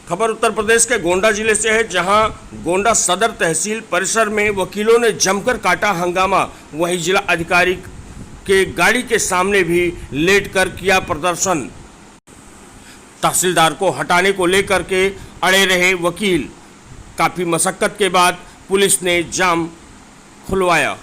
खबर उत्तर प्रदेश के गोंडा जिले से है, जहां गोंडा सदर तहसील परिसर में वकीलों ने जमकर काटा हंगामा। वहीं जिला अधिकारी के गाड़ी के सामने भी लेटकर किया प्रदर्शन। तहसीलदार को हटाने को लेकर के अड़े रहे वकील। काफी मशक्कत के बाद पुलिस ने जाम खुलवाया।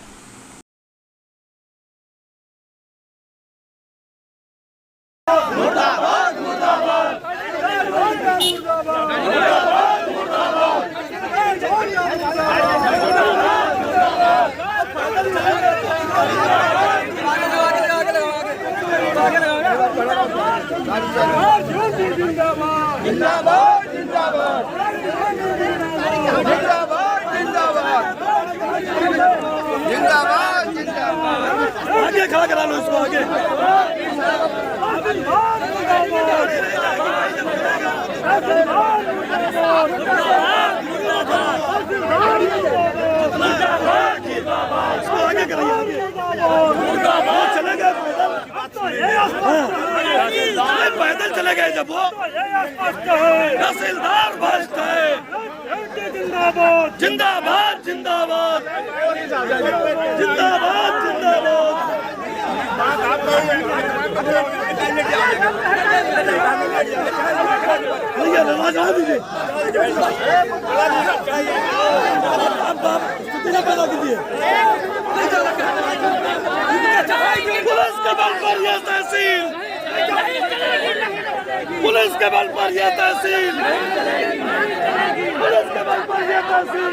आगे खड़ा करा लो इसको आगे। आगे कराइए चले गए पैदल चले गए जब वो तहसीलदार भ्रष्ट है। जिंदाबाद जिंदाबाद जिंदाबाद जिंदाबाद जिंदाबाद। पैदा कीजिए पुलिस के बल पर यह तहसील, पुलिस के बल पर यह तहसील, पुलिस के बल पर यह तहसील।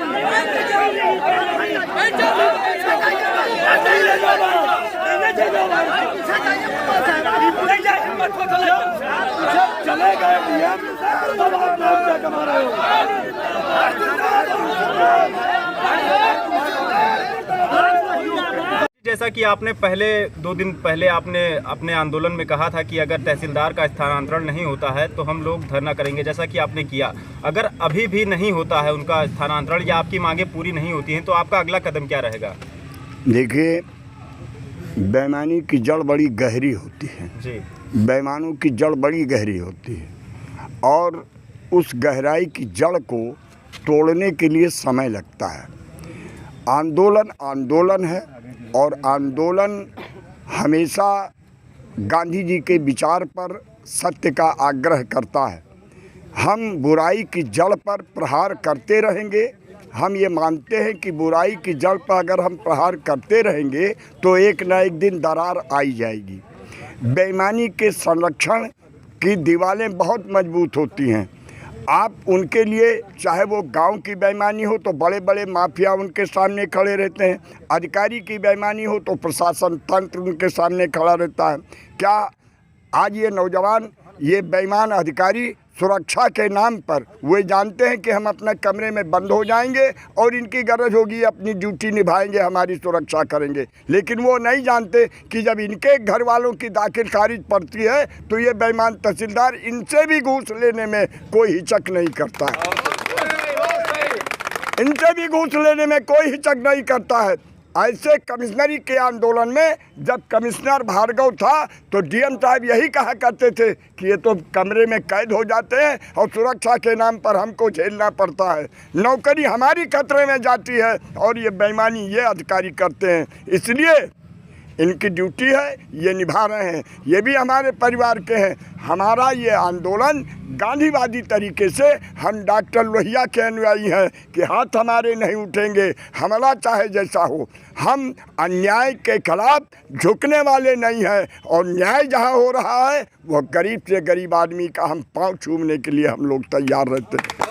चले गए डीएम, तब आप लोग क्या कमा रहे हो? जैसा कि आपने पहले 2 दिन पहले आपने अपने आंदोलन में कहा था कि अगर तहसीलदार का स्थानांतरण नहीं होता है तो हम लोग धरना करेंगे, जैसा कि आपने किया। अगर अभी भी नहीं होता है उनका स्थानांतरण या आपकी मांगे पूरी नहीं होती हैं तो आपका अगला कदम क्या रहेगा? देखिए, बेईमानी की जड़ बड़ी गहरी होती है जी। बेईमानों की जड़ बड़ी गहरी होती है और उस गहराई की जड़ को तोड़ने के लिए समय लगता है। आंदोलन आंदोलन है और आंदोलन हमेशा गांधी जी के विचार पर सत्य का आग्रह करता है। हम बुराई की जड़ पर प्रहार करते रहेंगे। हम ये मानते हैं कि बुराई की जड़ पर अगर हम प्रहार करते रहेंगे तो एक न एक दिन दरार आई जाएगी। बेईमानी के संरक्षण की दीवारें बहुत मजबूत होती हैं। आप उनके लिए, चाहे वो गांव की बेईमानी हो तो बड़े बड़े माफिया उनके सामने खड़े रहते हैं, अधिकारी की बेईमानी हो तो प्रशासन तंत्र उनके सामने खड़ा रहता है। क्या आज ये नौजवान, ये बेईमान अधिकारी सुरक्षा के नाम पर वे जानते हैं कि हम अपने कमरे में बंद हो जाएंगे और इनकी गरज होगी अपनी ड्यूटी निभाएंगे, हमारी सुरक्षा करेंगे, लेकिन वो नहीं जानते कि जब इनके घर वालों की दाखिल खारिज पड़ती है तो ये बेईमान तहसीलदार इनसे भी घूस लेने में कोई हिचक नहीं करता है। इनसे भी घूस लेने में कोई हिचक नहीं करता है। ऐसे कमिश्नरी के आंदोलन में जब कमिश्नर भार्गव था तो डीएम साहब यही कहा करते थे कि ये तो कमरे में कैद हो जाते हैं और सुरक्षा के नाम पर हमको झेलना पड़ता है, नौकरी हमारी खतरे में जाती है और ये बेईमानी ये अधिकारी करते हैं। इसलिए इनकी ड्यूटी है, ये निभा रहे हैं। ये भी हमारे परिवार के हैं। हमारा ये आंदोलन गांधीवादी तरीके से, हम डॉक्टर लोहिया के अनुयायी हैं कि हाथ हमारे नहीं उठेंगे, हमला चाहे जैसा हो। हम अन्याय के खिलाफ झुकने वाले नहीं हैं और न्याय जहां हो रहा है वो गरीब से गरीब आदमी का हम पांव छूने के लिए हम लोग तैयार रहते हैं।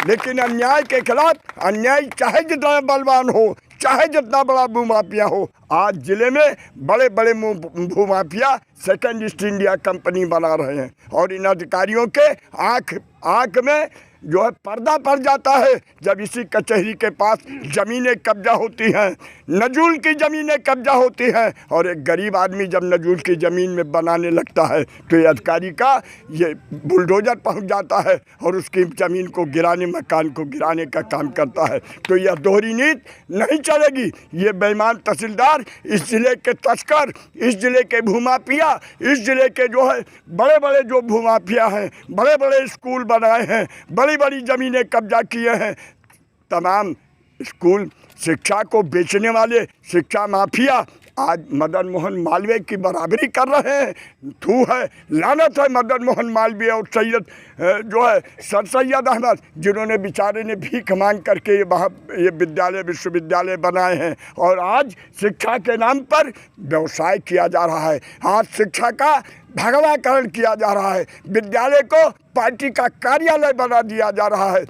लेकिन अन्याय के खिलाफ, अन्याय चाहे जितना बलवान हो, चाहे जितना बड़ा भूमाफिया हो, आज जिले में बड़े बड़े भूमाफिया सेकेंड ईस्ट इंडिया कंपनी बना रहे हैं और इन अधिकारियों के आँख में जो है पर्दा पड़ जाता है जब इसी कचहरी के पास ज़मीनें कब्जा होती हैं, नजूल की ज़मीनें कब्जा होती हैं। और एक गरीब आदमी जब नजूल की ज़मीन में बनाने लगता है तो ये अधिकारी का ये बुलडोजर पहुंच जाता है और उसकी ज़मीन को गिराने, मकान को गिराने का काम करता है। तो यह दोहरी नीति नहीं चलेगी। ये बेईमान तहसीलदार, इस ज़िले के तस्कर, इस ज़िले के भूमाफिया, इस ज़िले के जो है बड़े बड़े जो भूमाफिया हैं, बड़े बड़े स्कूल बनाए हैं, बड़ी बड़ी ज़मीनें कब्जा किए हैं, तमाम स्कूल शिक्षा को बेचने वाले शिक्षा माफिया आज मदन मोहन मालवीय की बराबरी कर रहे हैं। थू है, लानत है मदन मोहन मालवीय और सैयद जो है सर सैयद अहमद, जिन्होंने बेचारे ने भीख मांग करके ये विद्यालय विश्वविद्यालय बनाए हैं। और आज शिक्षा के नाम पर व्यवसाय किया जा रहा है। आज शिक्षा का भगवाकरण किया जा रहा है। विद्यालय को पार्टी का कार्यालय बना दिया जा रहा है।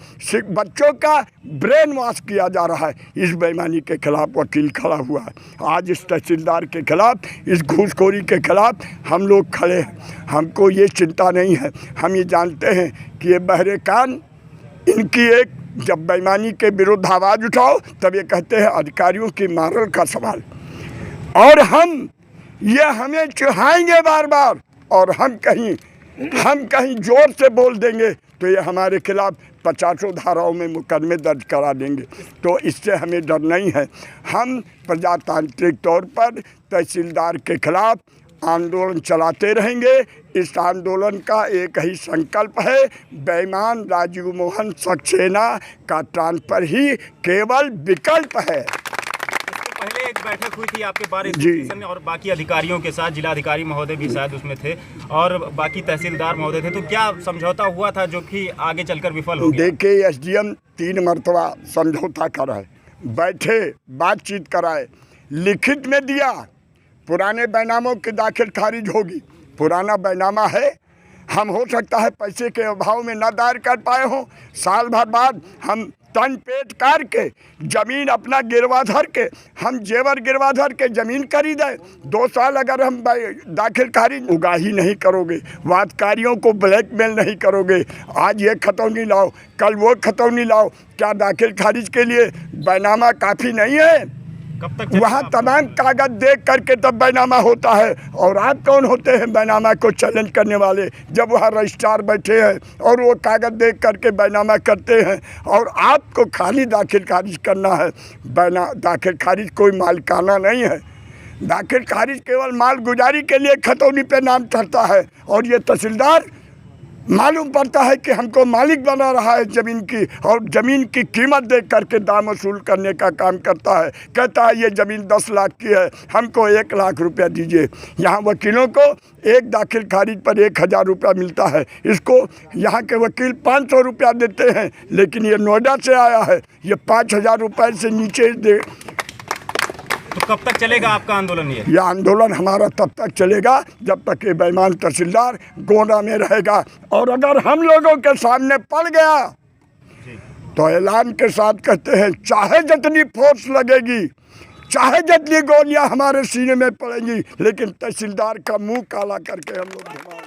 बच्चों का ब्रेन वॉश किया जा रहा है। इस बेईमानी के खिलाफ वकील खड़ा हुआ है। आज इस तहसीलदार के खिलाफ, इस घूसखोरी के खिलाफ हम लोग खड़े हैं। हमको ये चिंता नहीं है। हम ये जानते हैं कि ये बहरे कान, इनकी एक जब बेईमानी के विरुद्ध आवाज़ उठाओ तब ये कहते हैं अधिकारियों की मारल का सवाल, और हम ये हमें चिढ़ाएंगे बार बार, और हम कहीं जोर से बोल देंगे तो ये हमारे खिलाफ 50 धाराओं में मुकदमे दर्ज करा देंगे। तो इससे हमें डर नहीं है। हम प्रजातांत्रिक तौर पर तहसीलदार के खिलाफ आंदोलन चलाते रहेंगे। इस आंदोलन का एक ही संकल्प है, बेईमान राजीव मोहन सक्सेना का ट्रांसफर ही केवल विकल्प है। पहले एक बैठक हुई थी आपके बार एसोसिएशन और बाकी अधिकारियों के साथ, जिलाधिकारी महोदय भी शायद उसमें थे और बाकी तहसीलदार महोदय थे, तो क्या समझौता हुआ था जो कि आगे चलकर विफल हो गया? देखिए, एसडीएम 3 मरतबा समझौता कराए, बैठे, बातचीत कराए, लिखित में दिया, पुराने बैनामों की दाखिल खारिज होगी। पुराना बैनामा है, हम हो सकता है पैसे के अभाव में न दायर कर पाए हों। साल भर बाद हम तन पेट करके ज़मीन अपना गिरवा धर के, हम जेवर गिरवा धर के ज़मीन खरीदे। 2 साल अगर हम दाखिल खारिज, उगाही नहीं करोगे, वादकारियों को ब्लैकमेल नहीं करोगे, आज ये खतौनी लाओ, कल वो खतौनी लाओ, क्या दाखिल खारिज के लिए बैनामा काफ़ी नहीं है? कब तक वहाँ तमाम कागज देख करके तब बैनामा होता है। और आप कौन होते हैं बैनामा को चैलेंज करने वाले? जब वहाँ रजिस्ट्रार बैठे हैं और वो कागज देख करके बैनामा करते हैं, और आपको खाली दाखिल खारिज करना है। दाखिल खारिज कोई मालिकाना नहीं है। दाखिल खारिज केवल माल गुजारी के लिए खतौनी पे नाम चढ़ता है। और ये तहसीलदार मालूम पड़ता है कि हमको मालिक बना रहा है ज़मीन की, और ज़मीन की कीमत देख करके दाम वसूल करने का काम करता है। कहता है ये ज़मीन 10 लाख की है, हमको 1 लाख रुपया दीजिए। यहाँ वकीलों को एक दाखिल खारिज पर 1000 रुपया मिलता है, इसको यहाँ के वकील 500 रुपया देते हैं। लेकिन ये नोएडा से आया है, ये 5000 रुपये से नीचे दे। तो कब तक चलेगा आपका आंदोलन? ये आंदोलन हमारा तब तक चलेगा जब तक ये बेईमान तहसीलदार गोंडा में रहेगा। और अगर हम लोगों के सामने पड़ गया तो ऐलान के साथ कहते हैं, चाहे जितनी फोर्स लगेगी, चाहे जितनी गोलियां हमारे सीने में पड़ेंगी, लेकिन तहसीलदार का मुंह काला करके हम लोग